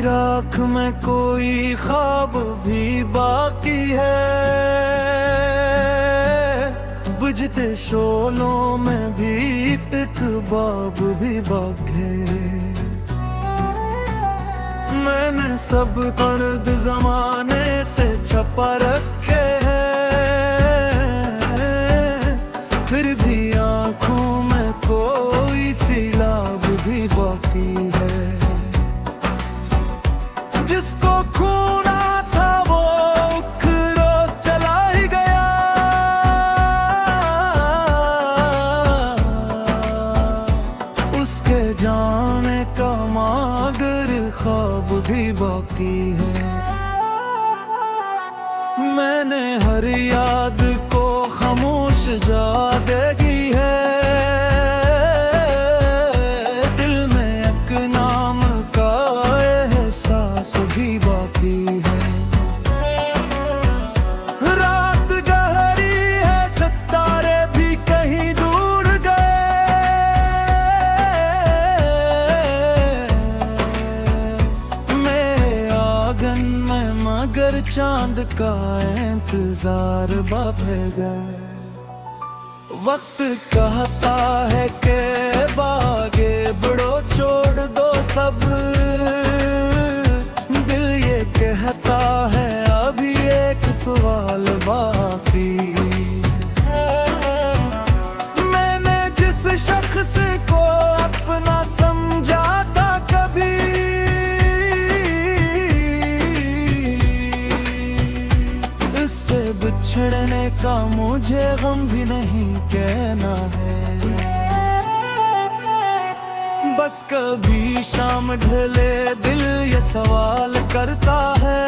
राख में कोई ख्वाब भी बाकी है, बुझते शोलों में भी एक बाब भी बाकी है। मैंने सब कर्द जमाने से छपा रखे हैं, फिर भी आंखों में कोई सिलाब भी बाकी है। जिसको खूना था वो रोज चला ही गया, उसके जाने का मगर ख्वाब भी बाकी है। मैंने हर याद को खामोश जागेगी है, दिल में एक नाम का एहसास भी बाकी है। रात गहरी है, सितारे भी कहीं दूर गए, मेरे आंगन में मगर चांद का इंतजार बाबे गए। वक्त कहता है कि बागे बढ़ो छोड़ दो सब, दिल ये कहता है अभी एक सवाल बाकी। मैंने जिस शख्स को अपना समझा था कभी, इससे बिछड़ने का मुझे गम भी नहीं कहना है। बस कभी शाम ढले दिल ये सवाल करता है,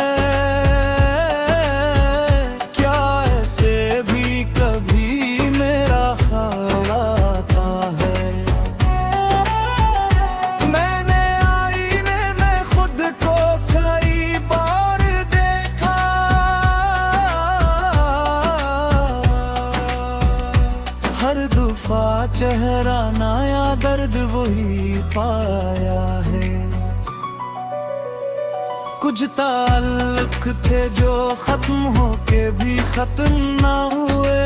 क्या ऐसे भी कभी मेरा ख्याल आता है। मैंने आईने में खुद को कई बार देखा, हर दफा चेहरा नया दर्द वही पाया है। कुछ ताल्लुक थे जो खत्म होके भी खत्म ना हुए,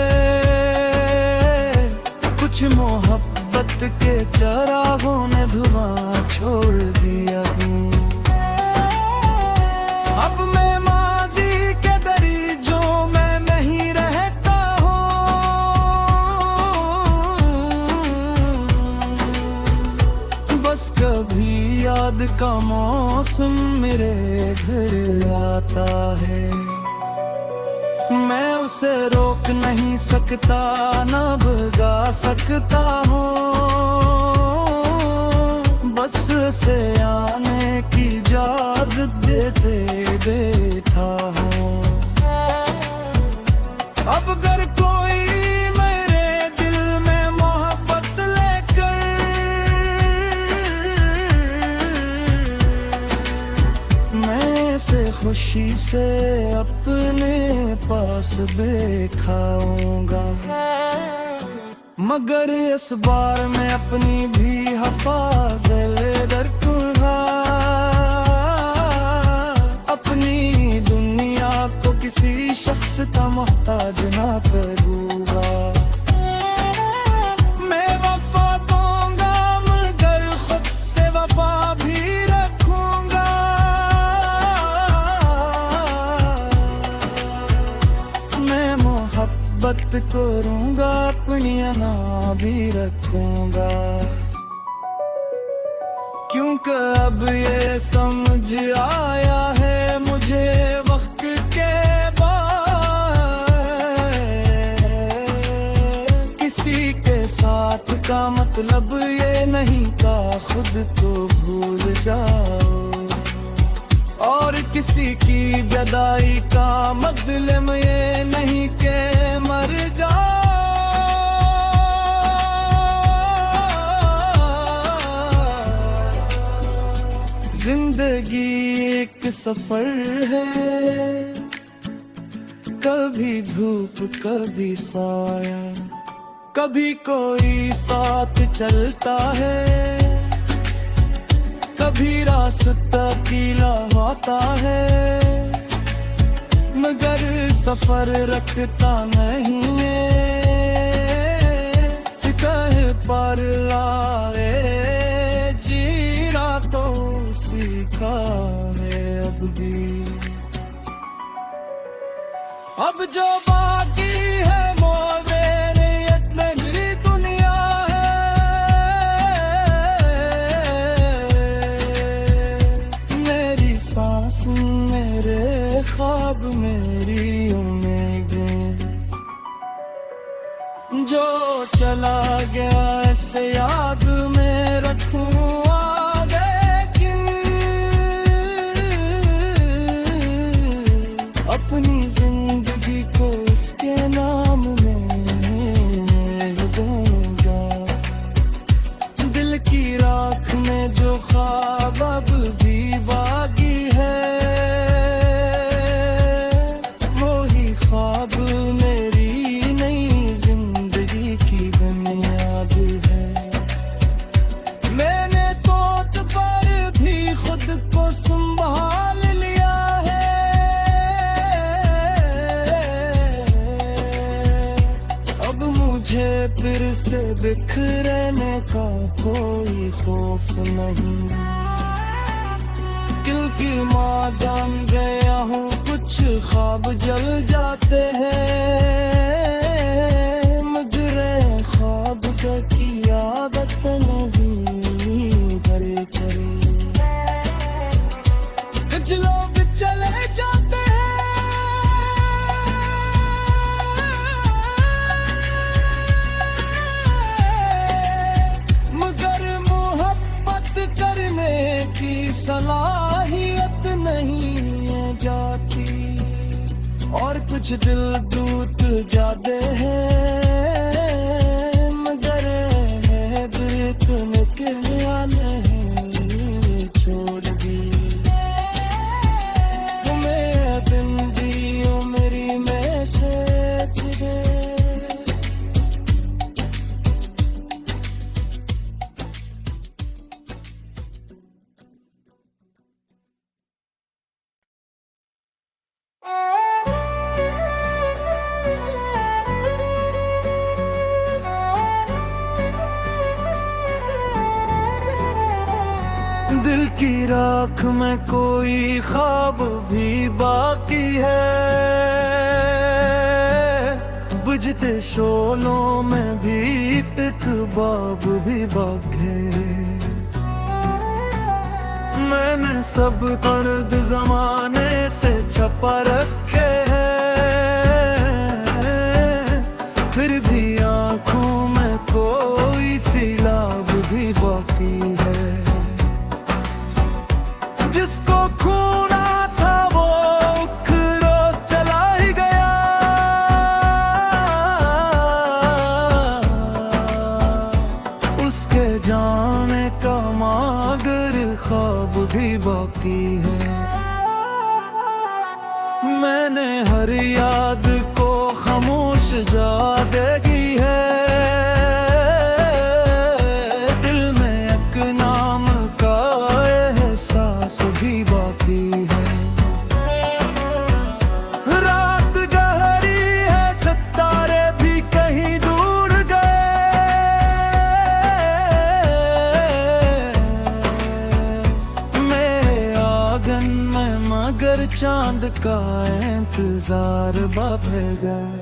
कुछ मोहब्बत के चरागों ने धुआं छोड़ दिया। अब मैं माजी के दरीजों में नहीं रहता हूँ, बस कभी याद का मौसम मेरे घर आता है। मैं उसे रोक नहीं सकता, न भगा सकता हूँ, बस से आने की इजाज़त देते बैठा हूँ। अब अगर कोई मेरे दिल में मोहब्बत लेकर मैं से खुशी से अपने पास बैठाऊंगा, मगर इस बार मैं अपनी भी हिफाज़त रखूंगा। अपनी दुनिया को किसी शख्स का मोहताज ना करूंगा। मैं वफा दूंगा मगर खुद से वफा भी रखूंगा। मैं मोहब्बत करूंगा, अपनी अना भी रखूंगा, क्योंकि अब ये समझ आया है मुझे वक्त के बाद, किसी के साथ का मतलब ये नहीं का खुद को भूल जाओ, और किसी की जदाई का मतलब ये नहीं के मर जाओ। जिंदगी एक सफर है, कभी धूप कभी साया, कभी कोई साथ चलता है, कभी भी रास्ता कीला होता है, मगर सफर रखता नहीं है। कहे पर लाए जीना तो सीखा है अब भी। अब जो बाकी है मोहब्बत में मेरी दुनिया है, मेरी सांस मेरे ख्वाब मेरी उम्मीदें। जो चला गया ऐसे याद में रखूं आगे किन, अपनी जिंदगी को उसके नाम में दूंगा। दिल की राख में जो ख्वाब अब भी बाकी है, वो ही ख्वाब मेरी नई जिंदगी की बुनियाद है। मैंने तो पर भी खुद को संभाल लिया है, अब मुझे फिर से बिखरने का कोई खौफ नहीं। क्योंकि माँ जान गया हूँ कुछ ख्वाब जल जाते हैं, मगर ख्वाब की आदत नहीं करे करे। कुछ लोग चले जाते हैं, मगर मोहब्बत करने की सलाहियत नहीं है जाती। और कुछ दिल टूट जाते हैं, मगर है बिकने के आने छोड़ दी। तुम्हें बिन दियो मेरी में से तुझे। दिल की राख में कोई ख्वाब भी बाकी है, बुझते शोलों में भी एक बाब भी बाकी है। मैंने सब कर्द जमाने से छपा रखे हैं, फिर भी आंखों में कोई सिलाब भी बाकी है। जिसको खूना था वो रोज चला ही गया, उसके जाने का मगर ख्वाब भी बाकी है। मैंने हर याद को खामोश जादगी है, दिल में एक नाम का एहसास भी बाकी है। रात गहरी है सितारे भी कहीं दूर गए, मेरे आंगन में मगर चांद का इंतजार बाबे गए।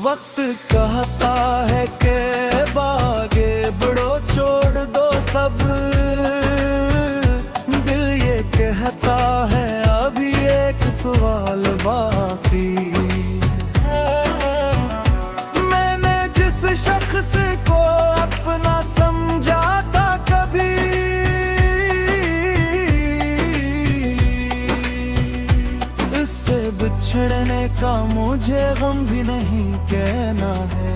वक्त कहता है कि बागे बड़ो छोड़ दो सब, दिल ये कहता है अभी एक सवाल बाकी। मैंने जिस शख्स को अपना समझा था कभी, उससे बिछड़ने का मुझे गम भी नहीं कहना है।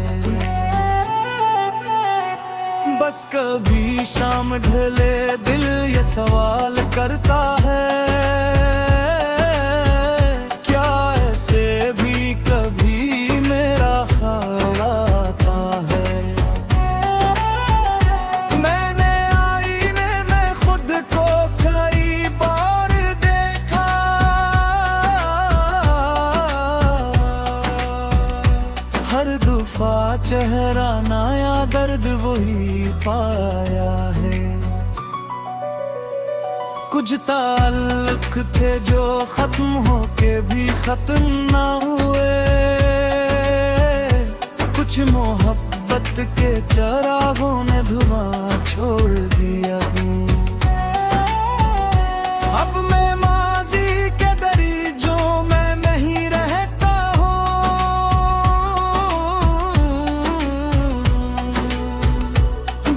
बस कभी शाम ढले दिल ये सवाल करता है, क्या ऐसे भी कभी मेरा ख्याल आता है। मैंने आईने में खुद चेहरा नया दर्द वही पाया है। कुछ ताल्लुक थे जो खत्म होके भी खत्म ना हुए, कुछ मोहब्बत के चरागों ने धुआं छोड़ दिया। अब मैं माजी के दरीजों में नहीं रहता हूँ,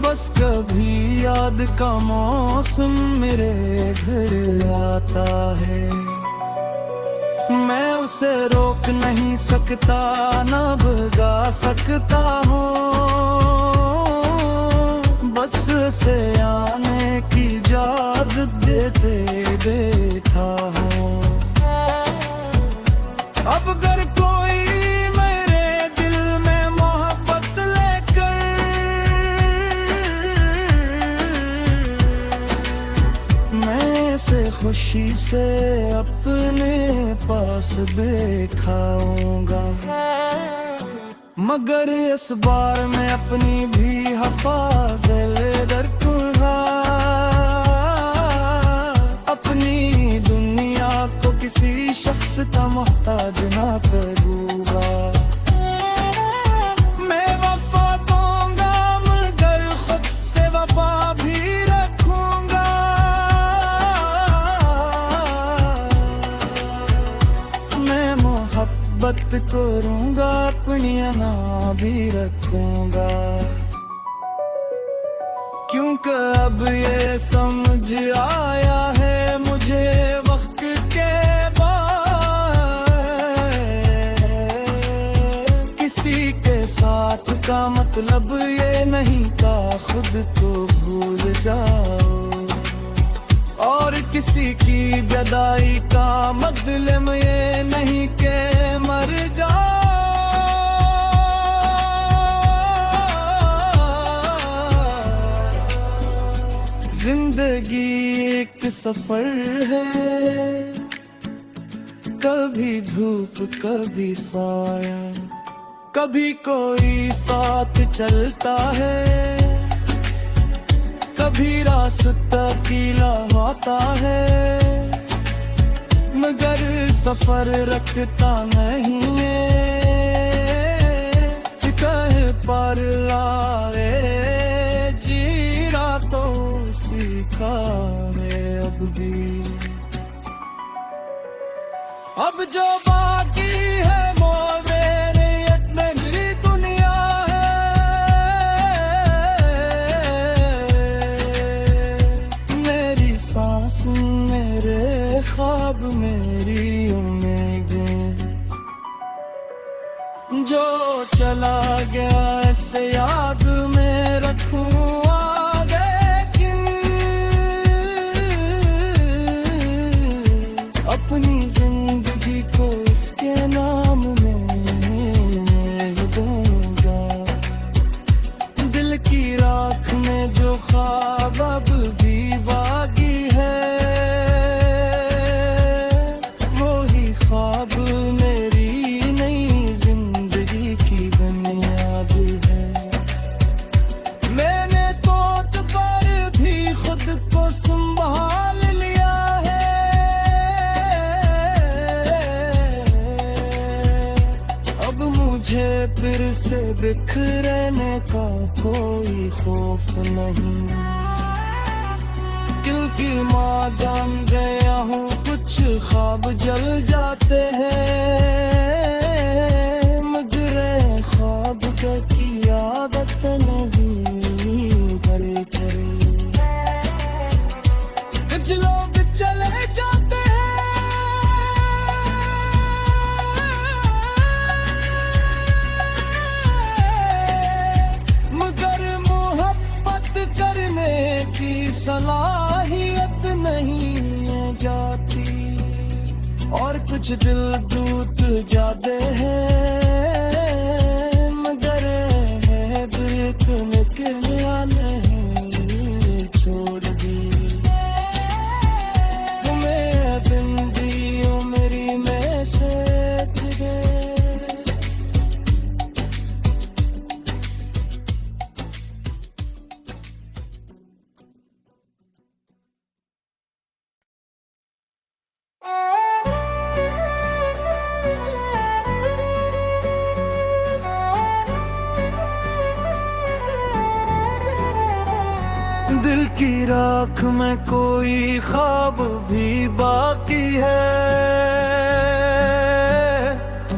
बस कभी याद का मौसम मेरे घर आता है। मैं उसे रोक नहीं सकता, न भगा सकता हूँ, बस से आने की इजाज़त देते बैठा हूँ। अब अगर कोई मेरे दिल में मोहब्बत लेकर मैं से खुशी से अपने पास बैठाऊंगा, मगर इस बार मैं अपनी भी हिफाज़त रखूंगा। अपनी दुनिया को किसी शख्स का मोहताज ना करूंगा। मैं वफा दूंगा मगर खुद से वफा भी रखूंगा। मैं मोहब्बत करूंगा, अपनी अना भी रखूंगा, क्योंकि अब ये समझ आया है मुझे वक्त के बाद, किसी के साथ का मतलब ये नहीं था खुद को भूल जाओ, और किसी की जदाई का मतलब ये नहीं के मर जाओ। जिंदगी एक सफर है, कभी धूप कभी साया, कभी कोई साथ चलता है, कभी रास्ता कीला होता है, मगर सफर रखता नहीं है। कहे पर लाए जीरा तो सीखा है अब भी, अब जो बाकी है मोहब्बत मेरी दुनिया है। मेरी सांस मेरे ख्वाब मेरी उम्मीदें, जो चला गया ऐसे याद में रखूं आगे, अपनी जिंदगी को इसके नाम में दूंगा। दिल की राख में जो ख्वाब अब भी बाकी है, वो ही ख्वाब मेरी नई जिंदगी की बुनियाद है। मैंने तो पर भी खुद को संभाल लिया है, मुझे फिर से बिखरने का कोई खौफ नहीं, क्योंकि माँ जान गया हूँ कुछ ख्वाब जल जाते हैं, मगर ख्वाब की आदत नहीं करे करे। कुछ लोग चले जाते सलाहियत नहीं जाती, और कुछ दिल टूट जाते हैं, मगर है बिक निकलिया नहीं छोड़ दी। तुम्हें बिंदियों मेरी में से की राख में कोई ख्वाब भी बाकी है,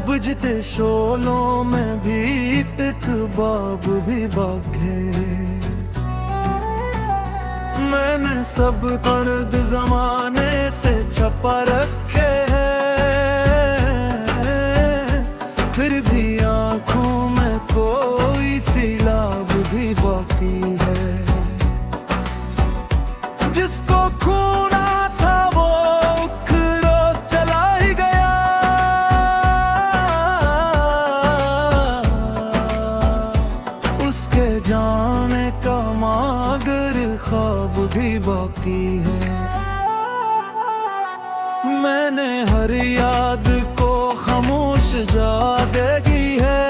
बुझते शोलों में भी एक बाब भी बाकी है। मैंने सब कर्द जमाने से छपा रखे हैं, फिर भी आंखों में कोई सिलाब भी बाकी है। जिसको खूना था वो रोज चला ही गया, उसके जाने का मगर ख्वाब भी बाकी है। मैंने हर याद को खामोश जादगी है,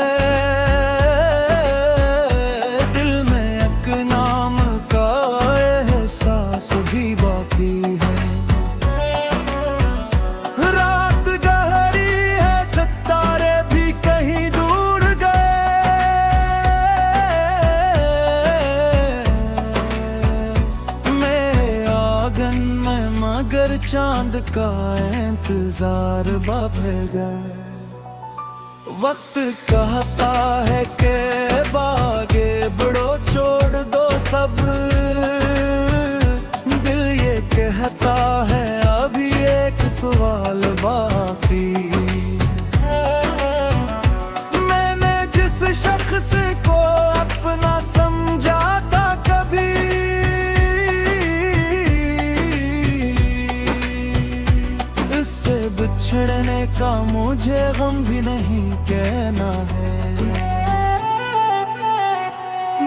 दिल में एक नाम का एहसास भी बाकी है। रात गहरी है, सितारे भी कहीं दूर गए, मेरे आंगन में मगर चांद का इंतजार बाबे गए। वक्त कहता है कि बागे बढ़ो छोड़ दो सब, दिल ये कहता है अभी एक सवाल बाकी। मैंने जिस शख्स को अपना समझा था कभी, उससे बिछड़ने का मुझे गम भी नहीं कहना है।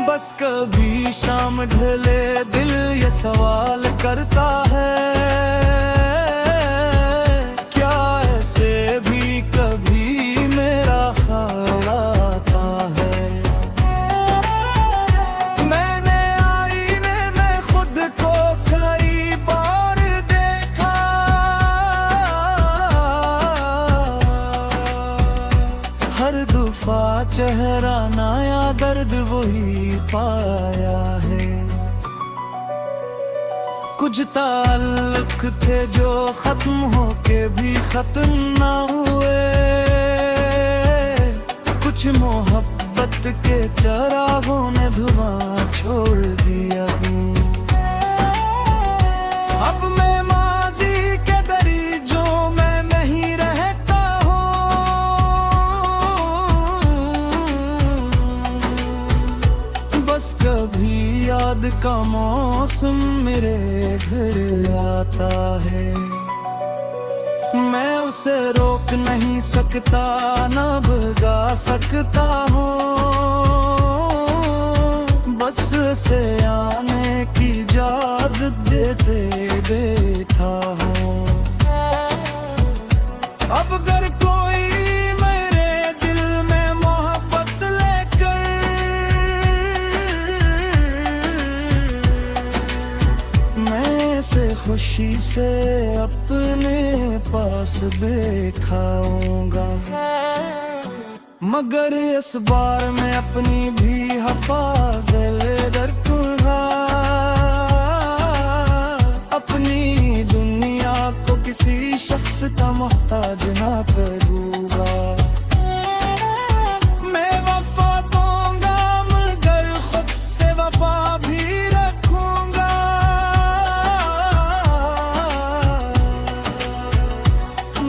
बस कभी शाम ढले दिल ये सवाल करता है, क्या ऐसे भी कभी मेरा ख्याल आता है। मैंने आईने में खुद को कई बार देखा, हर दफा चेहरा नया दर्द वही पाया है। कुछ ताल्लुक थे जो खत्म होके भी खत्म ना हुए, कुछ मोहब्बत के चरागों ने धुआं छोड़ दिया। अब मैं माजी के दरीजों में नहीं रहता हूँ, बस कभी याद का मौसम मेरे घर आता है। मैं उसे रोक नहीं सकता, न भगा सकता हूँ, बस उसे आने की इजाज़त देते बैठा हूँ। अब अगर कोई मेरे दिल में मोहब्बत लेकर मैं से खुशी से अपने पास बैठाऊंगा, मगर इस बार मैं अपनी भी हिफाज़त रखूंगा। अपनी दुनिया को किसी शख्स का मोहताज ना करूंगा। मैं वफा दूंगा मगर खुद से वफा भी रखूंगा।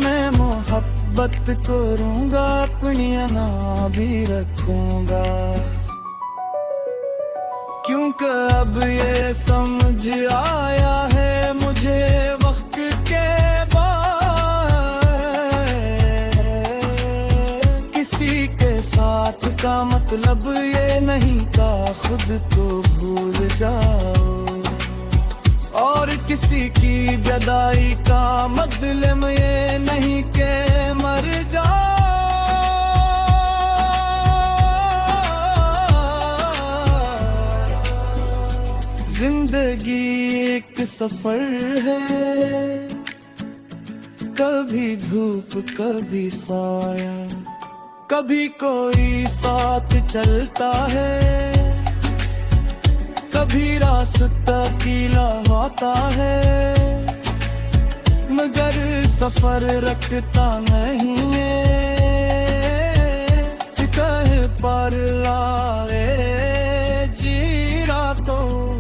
मैं मोहब्बत करूंगा, अपनी अना भी रखूंगा, क्योंकि अब ये समझ आया है मुझे वक्त के बाद, किसी के साथ का मतलब ये नहीं का खुद को भूल जाओ, और किसी की जदाई का मतलब ये नहीं के मर जाओ। जिंदगी एक सफर है, कभी धूप कभी साया, कभी कोई साथ चलता है, कभी रास्ता कीला होता है, मगर सफर रखता नहीं है। कहे पर लाए जीरा तो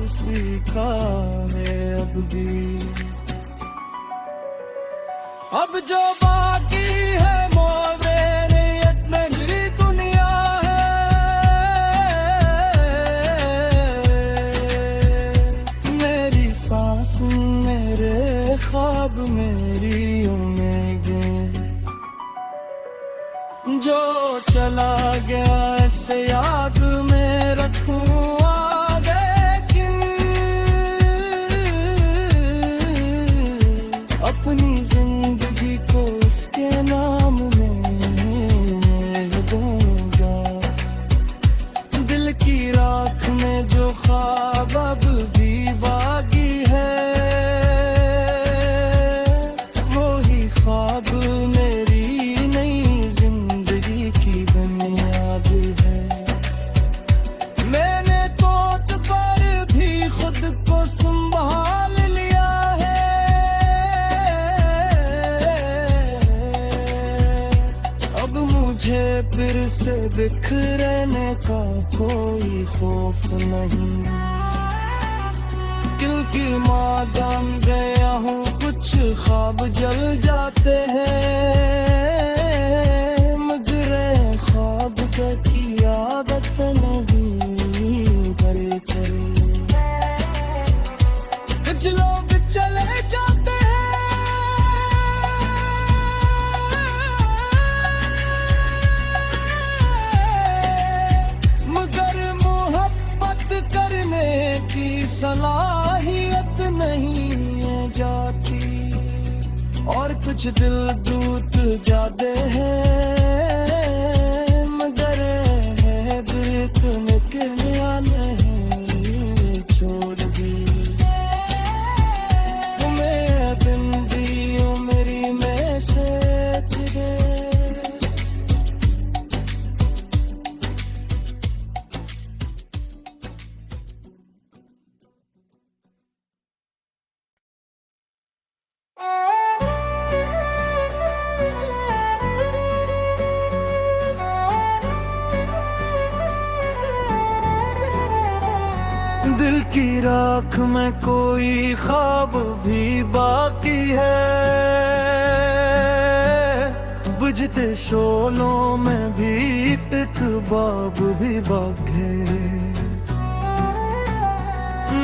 सीखा है अब भी। अब जो बाकी है मोहब्बत मेरी दुनिया है। मेरी सांस मेरे ख्वाब मेरी उम्मीदें, जो चला गया ऐसे याद में रखूं आगे किन। अपनी जिंदगी को उसके नाम में दूंगा। दिल की राख में जो ख्वाब अब भी बाकी है, वो ही ख्वाब मेरी नई जिंदगी की बुनियाद है। मैंने तोत पर भी खुद को संभाल लिया है। अब मुझे फिर से बिखरने का कोई खौफ नहीं, क्योंकि माँ जान गया हूँ कुछ ख्वाब जल जाते हैं, मगर ख्वाब की आदत नहीं करे करे। कुछ लोग चले जाते की सलाहियत नहीं है जाती, और कुछ दिल दूत जाते हैं, मगर है बीत निकलिया नहीं छोड़ दी। तुम्हें दिन दियो मेरी में से तुझे। दिल की राख में कोई ख्वाब भी बाकी है, बुझते शोलों में भी एक बाब भी बाकी है।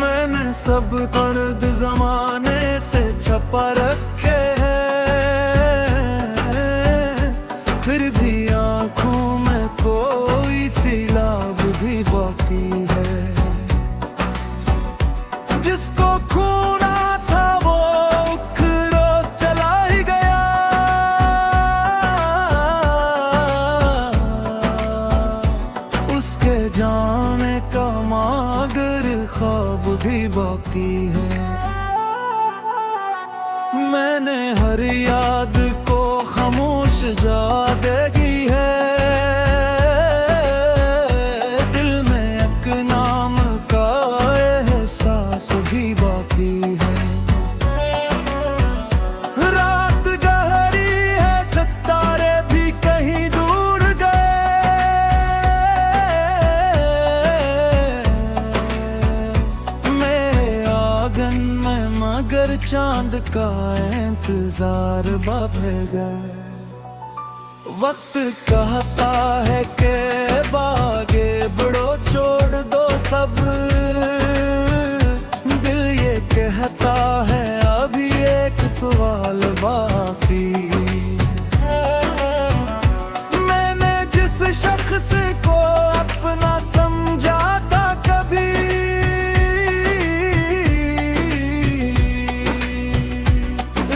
मैंने सब कर्द जमाने से छपा रखे हैं, फिर भी आंखों में कोई सिलाब भी बाकी है। जिसको खूना था वो रोज चला ही गया, उसके जाने का मगर ख्वाब भी बाकी है। मैंने हर याद को खामोश यादगी है, दिल में एक नाम का एहसास भी बाकी है। रात गहरी है सितारे भी कहीं दूर गए, मेरे आंगन में मगर चांद का इंतजार बाबे गए। वक्त कहता है कि बागे बड़ो छोड़ दो सब, दिल ये कहता है अभी एक सवाल बाकी। मैंने जिस शख्स को अपना समझा था कभी,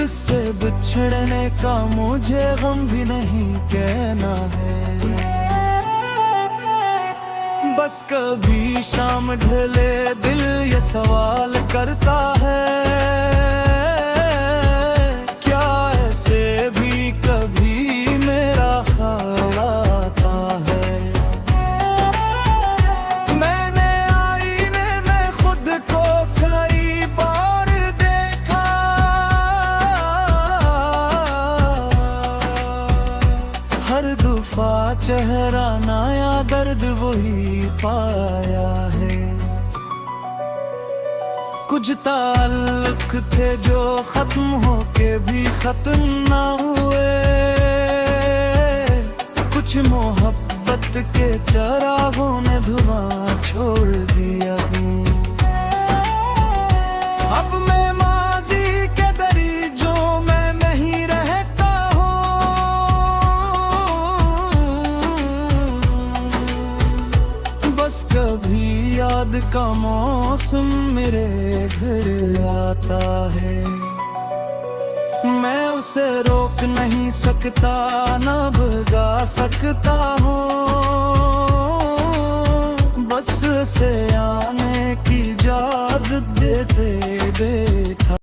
इससे बिछड़ने का मुझे गम भी नहीं कहना है। बस कभी शाम ढले दिल ये सवाल करता है, क्या ऐसे भी कभी मेरा ख्याल आता है। मैंने आईने में खुद हर दुफा चेहरा नया दर्द वही पाया है। कुछ ताल्लुक थे जो खत्म होके भी खत्म ना हुए, कुछ मोहब्बत के चरागों ने धुआं छोड़ दिया। अब मैं माजी के दरीजों में नहीं रहता हूँ, बस कभी याद का मौसम मेरे घर आता है। मैं उसे रोक नहीं सकता, ना भगा सकता हूँ, बस से आने की इजाज़त देते बैठा।